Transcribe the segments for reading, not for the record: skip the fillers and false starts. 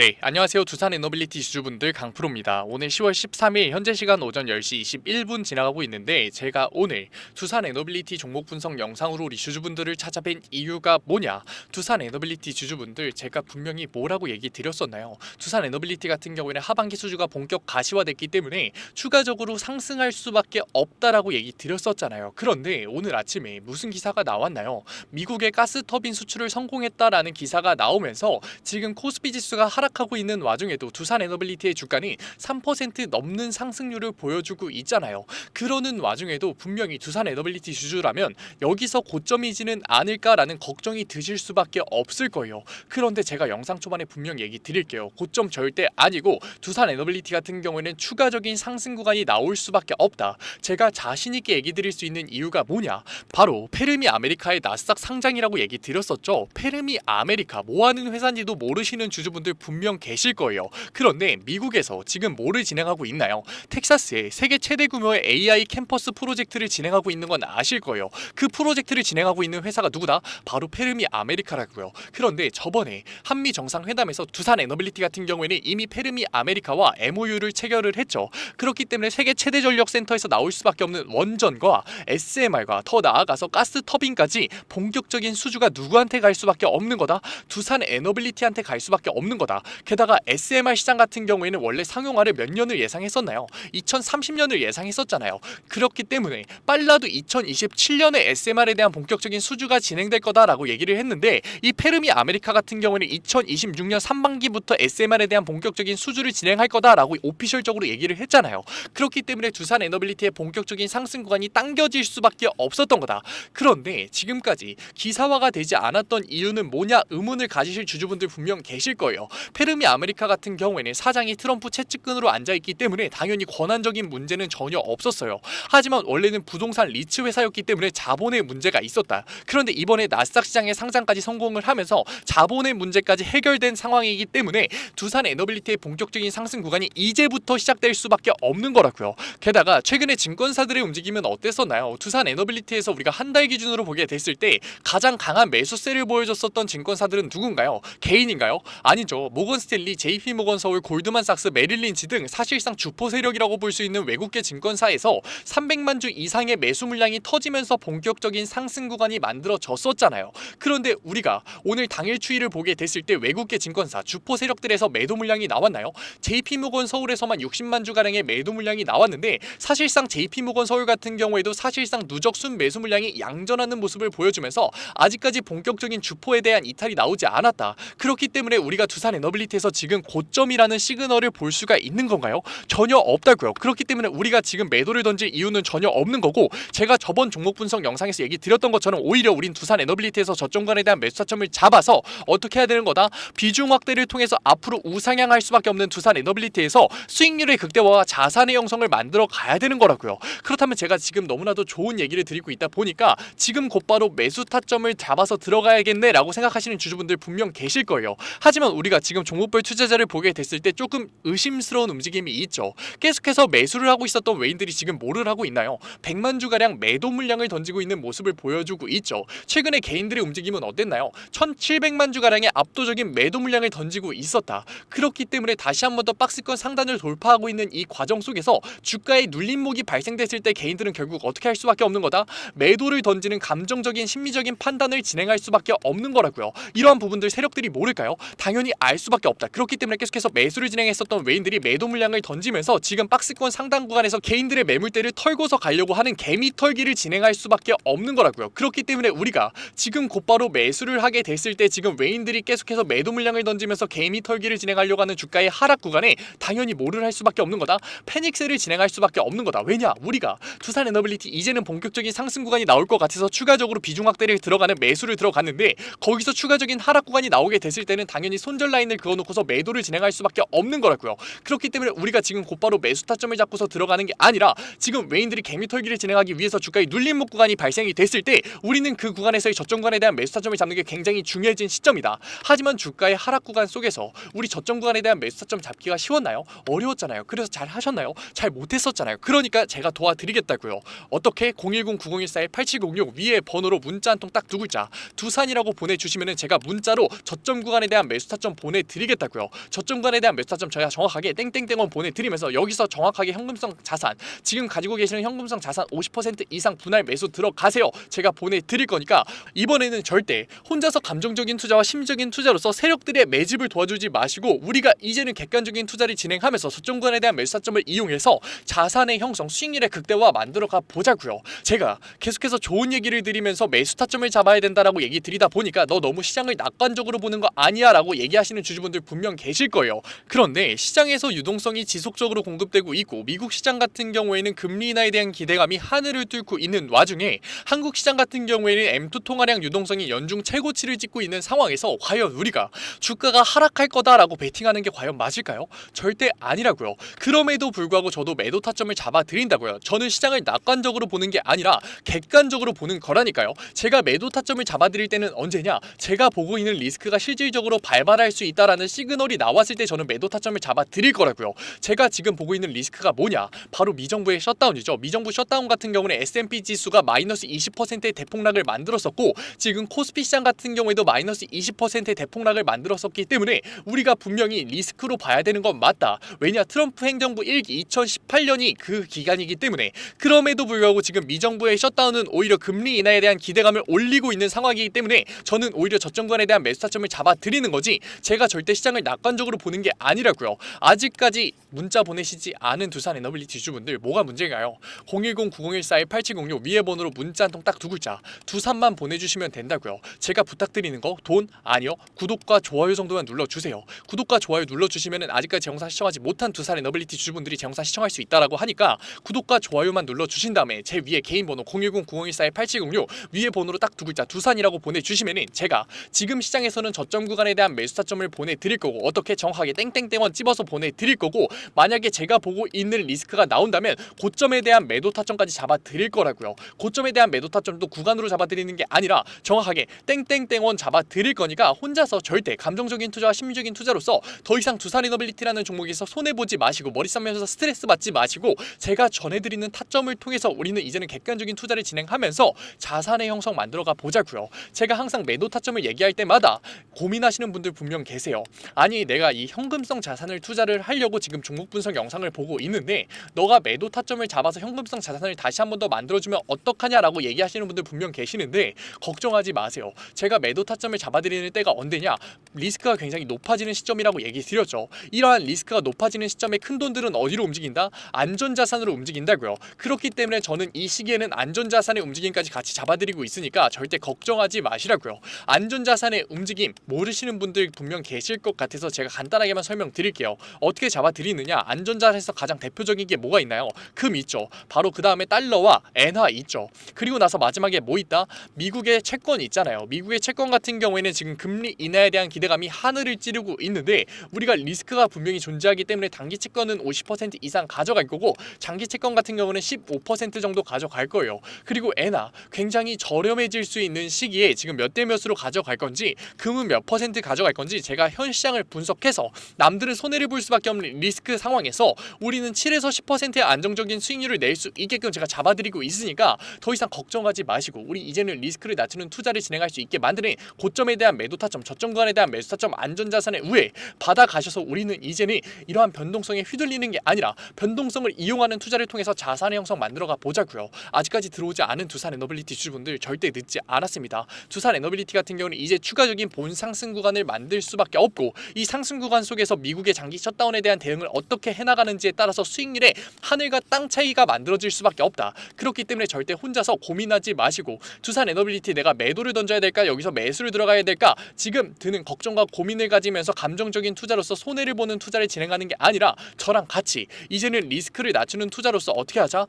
네, 안녕하세요. 두산 에너빌리티 주주분들 강프로입니다. 오늘 10월 13일 현재 시간 오전 10시 21분 지나가고 있는데 제가 오늘 두산 에너빌리티 종목 분석 영상으로 우리 주주분들을 찾아뵌 이유가 뭐냐? 두산 에너빌리티 주주분들 제가 분명히 뭐라고 얘기 드렸었나요? 두산 에너빌리티 같은 경우에는 하반기 수주가 본격 가시화됐기 때문에 추가적으로 상승할 수밖에 없다라고 얘기 드렸었잖아요. 그런데 오늘 아침에 무슨 기사가 나왔나요? 미국의 가스터빈 수출을 성공했다라는 기사가 나오면서 지금 코스피 지수가 하락하고 있는 와중에도 두산 에너빌리티의 주가는 3% 넘는 상승률을 보여주고 있잖아요. 그러는 와중에도 분명히 두산 에너빌리티 주주라면 여기서 고점이지는 않을까라는 걱정이 드실 수밖에 없을 거예요. 그런데 제가 영상 초반에 분명 얘기 드릴게요. 고점 절대 아니고 두산 에너빌리티 같은 경우에는 추가적인 상승 구간이 나올 수밖에 없다. 제가 자신있게 얘기 드릴 수 있는 이유가 뭐냐? 바로 페르미 아메리카의 나스닥 상장이라고 얘기 드렸었죠. 페르미 아메리카 뭐하는 회사인지도 모르시는 주주분들 분명 계실 거예요. 그런데 미국에서 지금 뭐를 진행하고 있나요? 텍사스에 세계 최대 규모의 AI 캠퍼스 프로젝트를 진행하고 있는 건 아실 거예요. 그 프로젝트를 진행하고 있는 회사가 누구다? 바로 페르미 아메리카라고요. 그런데 저번에 한미 정상회담에서 두산 에너빌리티 같은 경우에는 이미 페르미 아메리카와 MOU를 체결을 했죠. 그렇기 때문에 세계 최대 전력 센터에서 나올 수밖에 없는 원전과 SMR과 더 나아가서 가스 터빈까지 본격적인 수주가 누구한테 갈 수밖에 없는 거다? 두산 에너빌리티한테 갈 수밖에 없는 거다. 게다가 SMR 시장 같은 경우에는 원래 상용화를 몇 년을 예상했었나요? 2030년을 예상했었잖아요. 그렇기 때문에 빨라도 2027년에 SMR에 대한 본격적인 수주가 진행될 거다라고 얘기를 했는데 이 페르미 아메리카 같은 경우에는 2026년 상반기부터 SMR에 대한 본격적인 수주를 진행할 거다라고 오피셜적으로 얘기를 했잖아요. 그렇기 때문에 두산 에너빌리티의 본격적인 상승 구간이 당겨질 수밖에 없었던 거다. 그런데 지금까지 기사화가 되지 않았던 이유는 뭐냐 의문을 가지실 주주분들 분명 계실 거예요. 페르미 아메리카 같은 경우에는 사장이 트럼프 채찍근으로 앉아있기 때문에 당연히 권한적인 문제는 전혀 없었어요. 하지만 원래는 부동산 리츠 회사였기 때문에 자본의 문제가 있었다. 그런데 이번에 나스닥 시장의 상장까지 성공을 하면서 자본의 문제까지 해결된 상황이기 때문에 두산 에너빌리티의 본격적인 상승 구간이 이제부터 시작될 수밖에 없는 거라고요. 게다가 최근에 증권사들의 움직임은 어땠었나요? 두산 에너빌리티에서 우리가 한 달 기준으로 보게 됐을 때 가장 강한 매수세를 보여줬었던 증권사들은 누군가요? 개인인가요? 아니죠. 모건 스탠리, JP 모건 서울, 골드만삭스, 메릴린치 등 사실상 주포 세력이라고 볼 수 있는 외국계 증권사에서 300만 주 이상의 매수 물량이 터지면서 본격적인 상승 구간이 만들어졌었잖아요. 그런데 우리가 오늘 당일 추이를 보게 됐을 때 외국계 증권사 주포 세력들에서 매도 물량이 나왔나요? JP 모건 서울에서만 60만 주 가량의 매도 물량이 나왔는데 사실상 JP 모건 서울 같은 경우에도 사실상 누적 순 매수 물량이 양전하는 모습을 보여주면서 아직까지 본격적인 주포에 대한 이탈이 나오지 않았다. 그렇기 때문에 우리가 두산 에너빌리티에서 지금 고점이라는 시그널을 볼 수가 있는 건가요? 전혀 없다고요. 그렇기 때문에 우리가 지금 매도를 던질 이유는 전혀 없는 거고 제가 저번 종목 분석 영상에서 얘기 드렸던 것처럼 오히려 우린 두산 에너빌리티에서 저점 구간에 대한 매수 타점을 잡아서 어떻게 해야 되는 거다? 비중 확대를 통해서 앞으로 우상향할 수밖에 없는 두산 에너빌리티에서 수익률의 극대화와 자산의 형성을 만들어 가야 되는 거라고요. 그렇다면 제가 지금 너무나도 좋은 얘기를 드리고 있다 보니까 지금 곧바로 매수 타점을 잡아서 들어가야겠네 라고 생각하시는 주주분들 분명 계실 거예요. 하지만 우리가 지금 종목별 투자자를 보게 됐을 때 조금 의심스러운 움직임이 있죠. 계속해서 매수를 하고 있었던 외인들이 지금 뭐를 하고 있나요? 100만 주가량 매도 물량을 던지고 있는 모습을 보여주고 있죠. 최근에 개인들의 움직임은 어땠나요? 1700만 주가량의 압도적인 매도 물량을 던지고 있었다. 그렇기 때문에 다시 한 번 더 박스권 상단을 돌파하고 있는 이 과정 속에서 주가의 눌림목이 발생됐을 때 개인들은 결국 어떻게 할 수밖에 없는 거다? 매도를 던지는 감정적인 심리적인 판단을 진행할 수밖에 없는 거라고요. 이러한 부분들 세력들이 모를까요? 당연히 알 수밖에 없다. 그렇기 때문에 계속해서 매수를 진행했었던 외인들이 매도 물량을 던지면서 지금 박스권 상단 구간에서 개인들의 매물대를 털고서 가려고 하는 개미 털기를 진행할 수밖에 없는 거라고요. 그렇기 때문에 우리가 지금 곧바로 매수를 하게 됐을 때 지금 외인들이 계속해서 매도 물량을 던지면서 개미 털기를 진행하려고 하는 주가의 하락 구간에 당연히 뭐를 할 수밖에 없는 거다? 패닉셀을 진행할 수밖에 없는 거다. 왜냐? 우리가 두산 에너빌리티 이제는 본격적인 상승 구간이 나올 것 같아서 추가적으로 비중 확대를 들어가는 매수를 들어갔는데 거기서 추가적인 하락 구간이 나오게 됐을 때는 당연히 손절 라인을 그어놓고서 매도를 진행할 수밖에 없는 거라고요. 그렇기 때문에 우리가 지금 곧바로 매수 타점을 잡고서 들어가는 게 아니라 지금 외인들이 개미털기를 진행하기 위해서 주가의 눌림목 구간이 발생이 됐을 때 우리는 그 구간에서의 저점 구간에 대한 매수 타점을 잡는 게 굉장히 중요해진 시점이다. 하지만 주가의 하락 구간 속에서 우리 저점 구간에 대한 매수 타점 잡기가 쉬웠나요? 어려웠잖아요. 그래서 잘 하셨나요? 잘 못했었잖아요. 그러니까 제가 도와드리겠다고요. 어떻게? 010-9014-8706 위에 번호로 문자 한 통 딱 두 글자 두산이라고 보내주시면은 제가 문자로 저점 구간에 대한 매수 타점 보내드릴게요. 보내드리겠다고요. 저점 구간에 대한 매수 타점 저희가 정확하게 땡땡땡원 보내드리면서 여기서 정확하게 현금성 자산, 지금 가지고 계시는 현금성 자산 50% 이상 분할 매수 들어가세요. 제가 보내드릴 거니까 이번에는 절대 혼자서 감정적인 투자와 심리적인 투자로서 세력들의 매집을 도와주지 마시고 우리가 이제는 객관적인 투자를 진행하면서 저점 구간에 대한 매수 타점을 이용해서 자산의 형성, 수익률의 극대화 만들어가 보자고요. 제가 계속해서 좋은 얘기를 드리면서 매수 타점을 잡아야 된다라고 얘기 드리다 보니까 너 너무 시장을 낙관적으로 보는 거 아니야 라고 얘기하시는 주주분들 분명 계실 거예요. 그런데 시장에서 유동성이 지속적으로 공급되고 있고 미국 시장 같은 경우에는 금리 인하에 대한 기대감이 하늘을 뚫고 있는 와중에 한국 시장 같은 경우에는 M2 통화량 유동성이 연중 최고치를 찍고 있는 상황에서 과연 우리가 주가가 하락할 거다라고 베팅하는 게 과연 맞을까요? 절대 아니라고요. 그럼에도 불구하고 저도 매도 타점을 잡아드린다고요. 저는 시장을 낙관적으로 보는 게 아니라 객관적으로 보는 거라니까요. 제가 매도 타점을 잡아드릴 때는 언제냐? 제가 보고 있는 리스크가 실질적으로 발발할 수 있다라는 시그널이 나왔을 때 저는 매도 타점을 잡아드릴 거라고요. 제가 지금 보고 있는 리스크가 뭐냐? 바로 미정부의 셧다운이죠. 미정부 셧다운 같은 경우는 S&P 지수가 마이너스 20%의 대폭락을 만들었었고 지금 코스피 시장 같은 경우에도 마이너스 20%의 대폭락을 만들었었기 때문에 우리가 분명히 리스크로 봐야 되는 건 맞다. 왜냐? 트럼프 행정부 1기 2018년이 그 기간이기 때문에. 그럼에도 불구하고 지금 미정부의 셧다운은 오히려 금리 인하에 대한 기대감을 올리고 있는 상황이기 때문에 저는 오히려 저점 구간에 대한 매수 타점을 잡아드리는 거지 제가 절대 시장을 낙관적으로 보는 게 아니라고요. 아직까지 문자 보내시지 않은 두산 에너빌리티 주주분들 뭐가 문제인가요? 010-9014-8706 위에 번호로 문자 한 통 딱 두 글자 두산만 보내주시면 된다고요. 제가 부탁드리는 거 돈? 아니요. 구독과 좋아요 정도만 눌러주세요. 구독과 좋아요 눌러주시면 아직까지 제 영상 시청하지 못한 두산 에너빌리티 주주분들이 제 영상 시청할 수 있다라고 하니까 구독과 좋아요만 눌러주신 다음에 제 위에 개인 번호 010-9014-8706 위에 번호로 딱 두 글자 두산이라고 보내주시면은 제가 지금 시장에서는 저점 구간에 대한 매수 타점을 보내드릴 거고 어떻게 정확하게 땡땡땡원 찝어서 보내드릴 거고 만약에 제가 보고 있는 리스크가 나온다면 고점에 대한 매도 타점까지 잡아드릴 거라고요. 고점에 대한 매도 타점도 구간으로 잡아드리는 게 아니라 정확하게 땡땡땡원 잡아드릴 거니까 혼자서 절대 감정적인 투자와 심리적인 투자로서 더 이상 두산 에너빌리티라는 종목에서 손해보지 마시고 머리 싸면서 스트레스 받지 마시고 제가 전해드리는 타점을 통해서 우리는 이제는 객관적인 투자를 진행하면서 자산의 형성 만들어가 보자고요. 제가 항상 매도 타점을 얘기할 때마다 고민하시는 분들 분명 계세요. 아니 내가 이 현금성 자산을 투자를 하려고 지금 종목 분석 영상을 보고 있는데 너가 매도 타점을 잡아서 현금성 자산을 다시 한 번 더 만들어주면 어떡하냐라고 얘기하시는 분들 분명 계시는데 걱정하지 마세요. 제가 매도 타점을 잡아드리는 때가 언제냐? 리스크가 굉장히 높아지는 시점이라고 얘기 드렸죠. 이러한 리스크가 높아지는 시점에 큰 돈들은 어디로 움직인다? 안전자산으로 움직인다고요. 그렇기 때문에 저는 이 시기에는 안전자산의 움직임까지 같이 잡아드리고 있으니까 절대 걱정하지 마시라고요. 안전자산의 움직임 모르시는 분들 분명 계실 것 같아서 제가 간단하게만 설명드릴게요. 어떻게 잡아드리느냐? 안전자산에서 가장 대표적인 게 뭐가 있나요? 금 있죠. 바로 그 다음에 달러와 엔화 있죠. 그리고 나서 마지막에 뭐 있다? 미국의 채권 있잖아요. 미국의 채권 같은 경우에는 지금 금리 인하에 대한 기대감이 하늘을 찌르고 있는데 우리가 리스크가 분명히 존재하기 때문에 단기 채권은 50% 이상 가져갈 거고 장기 채권 같은 경우는 15% 정도 가져갈 거예요. 그리고 엔화 굉장히 저렴해질 수 있는 시기에 지금 몇 대 몇으로 가져갈 건지 금은 몇 퍼센트 가져갈 건지 제가 현 시장을 분석해서 남들은 손해를 볼 수밖에 없는 리스크 상황에서 우리는 7에서 10%의 안정적인 수익률을 낼 수 있게끔 제가 잡아드리고 있으니까 더 이상 걱정하지 마시고 우리 이제는 리스크를 낮추는 투자를 진행할 수 있게 만드는 고점에 대한 매도 타점, 저점 구간에 대한 매수 타점 안전자산의 우회 받아가셔서 우리는 이제는 이러한 변동성에 휘둘리는 게 아니라 변동성을 이용하는 투자를 통해서 자산의 형성 만들어가 보자고요. 아직까지 들어오지 않은 두산 에너빌리티 주주분들 절대 늦지 않았습니다. 두산 에너빌리티 같은 경우는 이제 추가적인 본 상승 구간을 만들 수밖에 없고 이 상승 구간 속에서 미국의 장기 셧다운에 대한 대응을 어떻게 해나가는지에 따라서 수익률에 하늘과 땅 차이가 만들어질 수밖에 없다. 그렇기 때문에 절대 혼자서 고민하지 마시고 두산 에너빌리티 내가 매도를 던져야 될까 여기서 매수를 들어가야 될까 지금 드는 걱정과 고민을 가지면서 감정적인 투자로서 손해를 보는 투자를 진행하는 게 아니라 저랑 같이 이제는 리스크를 낮추는 투자로서 어떻게 하자?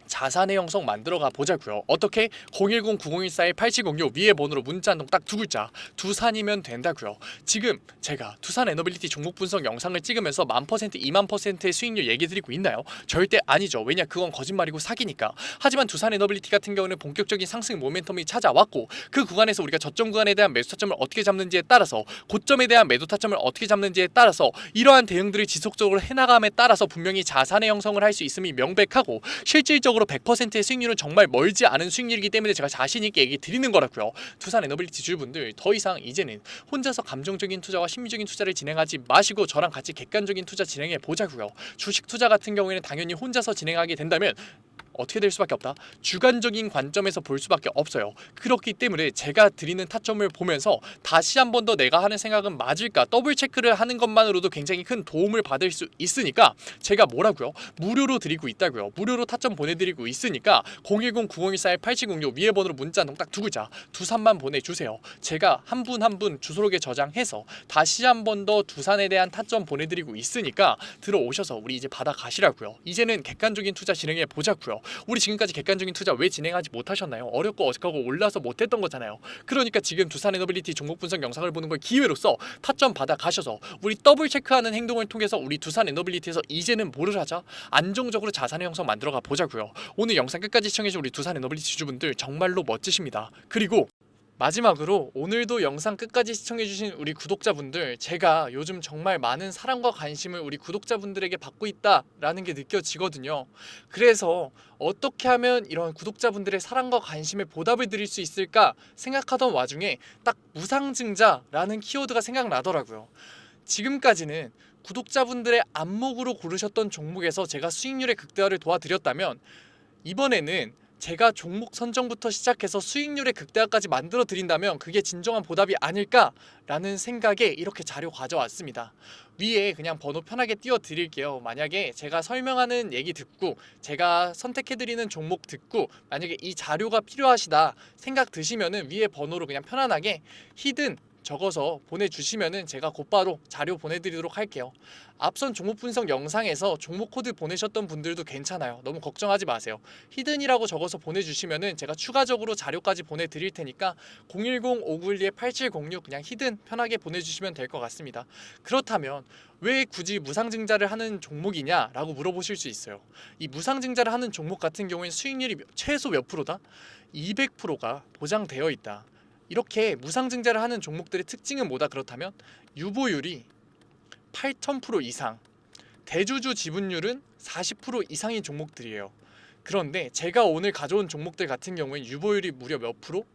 자산의 형성 만들어가 보자고요. 어떻게? 010-9014-8706 위에 번호로 문자 한 통 딱 두 글자 두산이면 된다고요. 지금 제가 두산 에너빌리티 종목 분석 영상을 찍으면서 1000%, 20000%의 수익률 얘기 드리고 있나요? 절대 아니죠. 왜냐 그건 거짓말이고 사기니까. 하지만 두산 에너빌리티 같은 경우는 본격적인 상승 모멘텀이 찾아왔고 그 구간에서 우리가 저점 구간에 대한 매수 타점을 어떻게 잡는지에 따라서 고점에 대한 매도 타점을 어떻게 잡는지에 따라서 이러한 대응들을 지속적으로 해나감에 따라서 분명히 자산의 형성을 할 수 있음이 명백하고 실질적으로 기본적으로 100%의 수익률은 정말 멀지 않은 수익률이기 때문에 제가 자신 있게 얘기 드리는 거라고요. 두산 에너빌리티 주주분들 더 이상 이제는 혼자서 감정적인 투자와 심리적인 투자를 진행하지 마시고 저랑 같이 객관적인 투자 진행해 보자고요. 주식 투자 같은 경우에는 당연히 혼자서 진행하게 된다면 어떻게 될 수밖에 없다. 주관적인 관점에서 볼 수밖에 없어요. 그렇기 때문에 제가 드리는 타점을 보면서 다시 한 번 더 내가 하는 생각은 맞을까 더블 체크를 하는 것만으로도 굉장히 큰 도움을 받을 수 있으니까 제가 뭐라고요? 무료로 드리고 있다고요. 무료로 타점 보내드리고 있으니까 010-9014-8706 위에 번호로 문자 딱 두 글자 두산만 보내주세요. 제가 한 분 한 분 주소록에 저장해서 다시 한 번 더 두산에 대한 타점 보내드리고 있으니까 들어오셔서 우리 이제 받아가시라고요. 이제는 객관적인 투자 진행해 보자고요. 우리 지금까지 객관적인 투자 왜 진행하지 못하셨나요? 어렵고 어색하고 올라서 못했던 거잖아요. 그러니까 지금 두산 에너빌리티 종목 분석 영상을 보는 걸 기회로서 타점 받아 가셔서 우리 더블 체크하는 행동을 통해서 우리 두산 에너빌리티에서 이제는 뭐를 하자? 안정적으로 자산의 형성 만들어가 보자고요. 오늘 영상 끝까지 시청해주신 우리 두산 에너빌리티 주주분들 정말로 멋지십니다. 그리고 마지막으로 오늘도 영상 끝까지 시청해주신 우리 구독자분들, 제가 요즘 정말 많은 사랑과 관심을 우리 구독자분들에게 받고 있다라는 게 느껴지거든요. 그래서 어떻게 하면 이런 구독자분들의 사랑과 관심에 보답을 드릴 수 있을까 생각하던 와중에 딱 무상증자라는 키워드가 생각나더라고요. 지금까지는 구독자분들의 안목으로 고르셨던 종목에서 제가 수익률의 극대화를 도와드렸다면 이번에는 제가 종목 선정부터 시작해서 수익률의 극대화까지 만들어 드린다면 그게 진정한 보답이 아닐까라는 생각에 이렇게 자료 가져왔습니다. 위에 그냥 번호 편하게 띄워 드릴게요. 만약에 제가 설명하는 얘기 듣고 제가 선택해 드리는 종목 듣고 만약에 이 자료가 필요하시다 생각 드시면은 위에 번호로 그냥 편안하게 히든 적어서 보내주시면은 제가 곧바로 자료 보내드리도록 할게요. 앞선 종목 분석 영상에서 종목 코드 보내셨던 분들도 괜찮아요. 너무 걱정하지 마세요. 히든이라고 적어서 보내주시면은 제가 추가적으로 자료까지 보내드릴 테니까 010-591-8706 그냥 히든 편하게 보내주시면 될 것 같습니다. 그렇다면 왜 굳이 무상증자를 하는 종목이냐라고 물어보실 수 있어요. 이 무상증자를 하는 종목 같은 경우에는 수익률이 최소 몇 프로다? 200%가 보장되어 있다. 이렇게 무상증자를 하는 종목들의 특징은 뭐다? 그렇다면 유보율이 8,000% 이상, 대주주 지분율은 40% 이상인 종목들이에요. 그런데 제가 오늘 가져온 종목들 같은 경우에 유보율이 무려 몇 프로?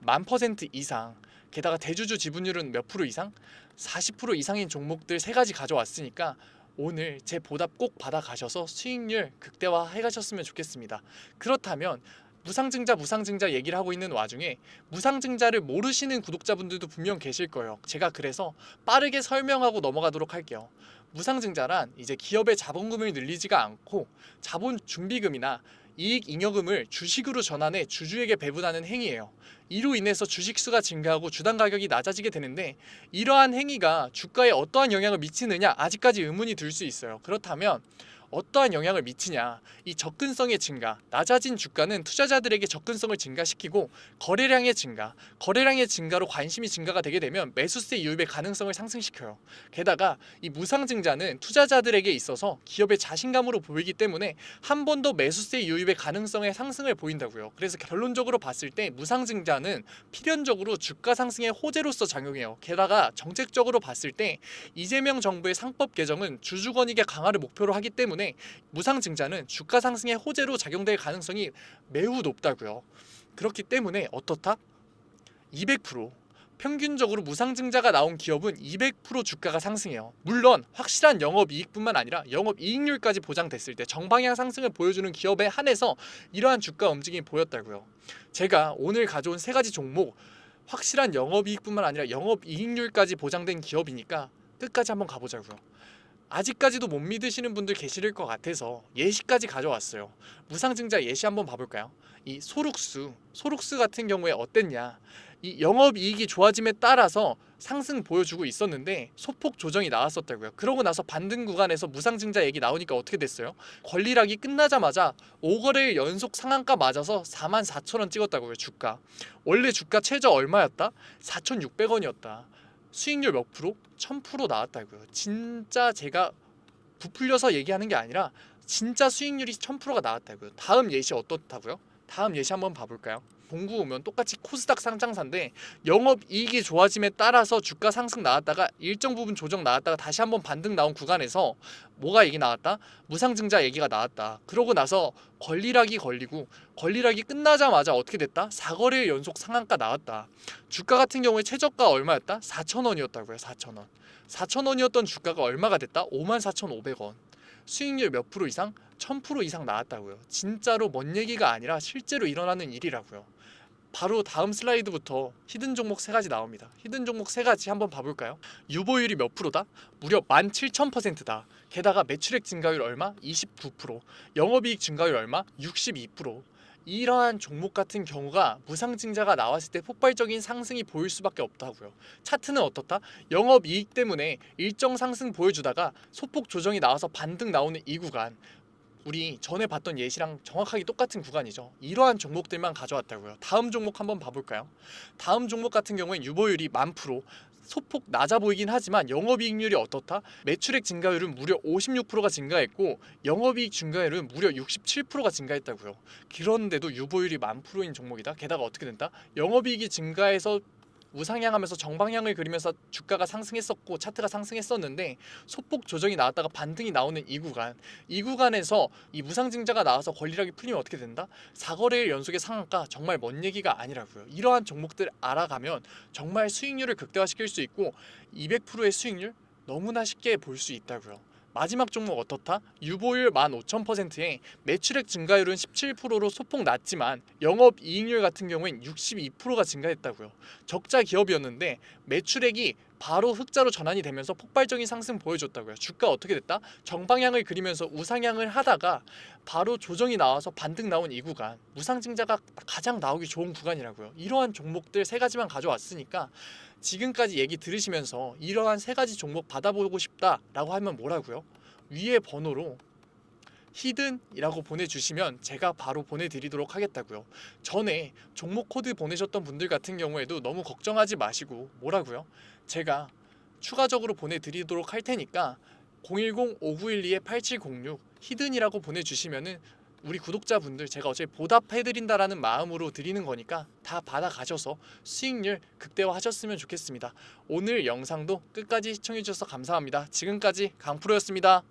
10,000% 이상, 게다가 대주주 지분율은 몇 프로 이상? 40% 이상인 종목들 세 가지 가져왔으니까 오늘 제 보답 꼭 받아가셔서 수익률 극대화 해가셨으면 좋겠습니다. 그렇다면 무상증자 얘기를 하고 있는 와중에 무상증자를 모르시는 구독자분들도 분명 계실 거예요. 제가 그래서 빠르게 설명하고 넘어가도록 할게요. 무상증자란 이제 기업의 자본금을 늘리지가 않고 자본 준비금이나 이익 잉여금을 주식으로 전환해 주주에게 배분하는 행위예요. 이로 인해서 주식수가 증가하고 주당 가격이 낮아지게 되는데 이러한 행위가 주가에 어떠한 영향을 미치느냐 아직까지 의문이 들 수 있어요. 그렇다면 어떠한 영향을 미치냐? 이 접근성의 증가, 낮아진 주가는 투자자들에게 접근성을 증가시키고 거래량의 증가로 관심이 증가가 되게 되면 매수세 유입의 가능성을 상승시켜요. 게다가 이 무상증자는 투자자들에게 있어서 기업의 자신감으로 보이기 때문에 한 번 더 매수세 유입의 가능성의 상승을 보인다고요. 그래서 결론적으로 봤을 때 무상증자는 필연적으로 주가 상승의 호재로서 작용해요. 게다가 정책적으로 봤을 때 이재명 정부의 상법 개정은 주주권익의 강화를 목표로 하기 때문에 무상증자는 주가 상승의 호재로 작용될 가능성이 매우 높다고요. 그렇기 때문에 어떻다? 200% 평균적으로 무상증자가 나온 기업은 200% 주가가 상승해요. 물론 확실한 영업이익뿐만 아니라 영업이익률까지 보장됐을 때 정방향 상승을 보여주는 기업에 한해서 이러한 주가 움직임이 보였다고요. 제가 오늘 가져온 세 가지 종목 확실한 영업이익뿐만 아니라 영업이익률까지 보장된 기업이니까 끝까지 한번 가보자고요. 아직까지도 못 믿으시는 분들 계실 것 같아서 예시까지 가져왔어요. 무상증자 예시 한번 봐볼까요? 이 소룩스 같은 경우에 어땠냐? 이 영업이익이 좋아짐에 따라서 상승 보여주고 있었는데 소폭 조정이 나왔었다고요. 그러고 나서 반등 구간에서 무상증자 얘기 나오니까 어떻게 됐어요? 권리락이 끝나자마자 5거래일 연속 상한가 맞아서 44,000원 찍었다고요. 주가 원래 주가 최저 얼마였다? 4,600원이었다. 수익률 몇 프로? 1000% 나왔다고요. 진짜 제가 부풀려서 얘기하는 게 아니라 진짜 수익률이 1000%가 나왔다고요. 다음 예시 어떻다고요? 다음 예시 한번 봐볼까요? 봉구 오면 똑같이 코스닥 상장사인데 영업이익이 좋아짐에 따라서 주가 상승 나왔다가 일정 부분 조정 나왔다가 다시 한번 반등 나온 구간에서 뭐가 얘기 나왔다? 무상증자 얘기가 나왔다. 그러고 나서 권리락이 걸리고 권리락이 끝나자마자 어떻게 됐다? 4거래일 연속 상한가 나왔다. 주가 같은 경우에 최저가 얼마였다? 4,000원이었다고요. 4,000원. 4,000원이었던 주가가 얼마가 됐다? 54,500원. 수익률 몇 프로 이상? 1000% 이상 나왔다고요. 진짜로 먼 얘기가 아니라 실제로 일어나는 일이라고요. 바로 다음 슬라이드부터 히든 종목 3가지 나옵니다. 히든 종목 3가지 한번 봐볼까요? 유보율이 몇 프로다? 무려 17,000%다. 게다가 매출액 증가율 얼마? 29%. 영업이익 증가율 얼마? 62%. 이러한 종목 같은 경우가 무상증자가 나왔을 때 폭발적인 상승이 보일 수밖에 없다고요. 차트는 어떻다? 영업이익 때문에 일정 상승 보여주다가 소폭 조정이 나와서 반등 나오는 이 구간, 우리 전에 봤던 예시랑 정확하게 똑같은 구간이죠. 이러한 종목들만 가져왔다고요. 다음 종목 한번 봐볼까요? 다음 종목 같은 경우엔 유보율이 10,000%, 소폭 낮아 보이긴 하지만 영업이익률이 어떻다? 매출액 증가율은 무려 56%가 증가했고 영업이익 증가율은 무려 67%가 증가했다고요. 그런데도 유보율이 10,000%인 종목이다. 게다가 어떻게 된다? 영업이익이 증가해서 우상향하면서 정방향을 그리면서 주가가 상승했었고 차트가 상승했었는데 소폭 조정이 나왔다가 반등이 나오는 이 구간에서 이 무상증자가 나와서 권리락이 풀리면 어떻게 된다? 4거래일 연속의 상한가, 정말 먼 얘기가 아니라고요. 이러한 종목들 알아가면 정말 수익률을 극대화시킬 수 있고 200%의 수익률 너무나 쉽게 볼 수 있다고요. 마지막 종목 어떻다? 유보율 15,000%에 매출액 증가율은 17%로 소폭 낮지만 영업이익률 같은 경우엔 62%가 증가했다고요. 적자 기업이었는데 매출액이 바로 흑자로 전환이 되면서 폭발적인 상승 보여줬다고요. 주가 어떻게 됐다? 정방향을 그리면서 우상향을 하다가 바로 조정이 나와서 반등 나온 이 구간, 무상증자가 가장 나오기 좋은 구간이라고요. 이러한 종목들 3가지만 가져왔으니까 지금까지 얘기 들으시면서 이러한 3가지 종목 받아보고 싶다라고 하면 뭐라고요? 위에 번호로 히든이라고 보내주시면 제가 바로 보내드리도록 하겠다고요. 전에 종목 코드 보내셨던 분들 같은 경우에도 너무 걱정하지 마시고 뭐라고요? 제가 추가적으로 보내드리도록 할 테니까 010-5912-8706 히든이라고 보내주시면은 우리 구독자분들 제가 어차피 보답해드린다라는 마음으로 드리는 거니까 다 받아가셔서 수익률 극대화하셨으면 좋겠습니다. 오늘 영상도 끝까지 시청해주셔서 감사합니다. 지금까지 강프로였습니다.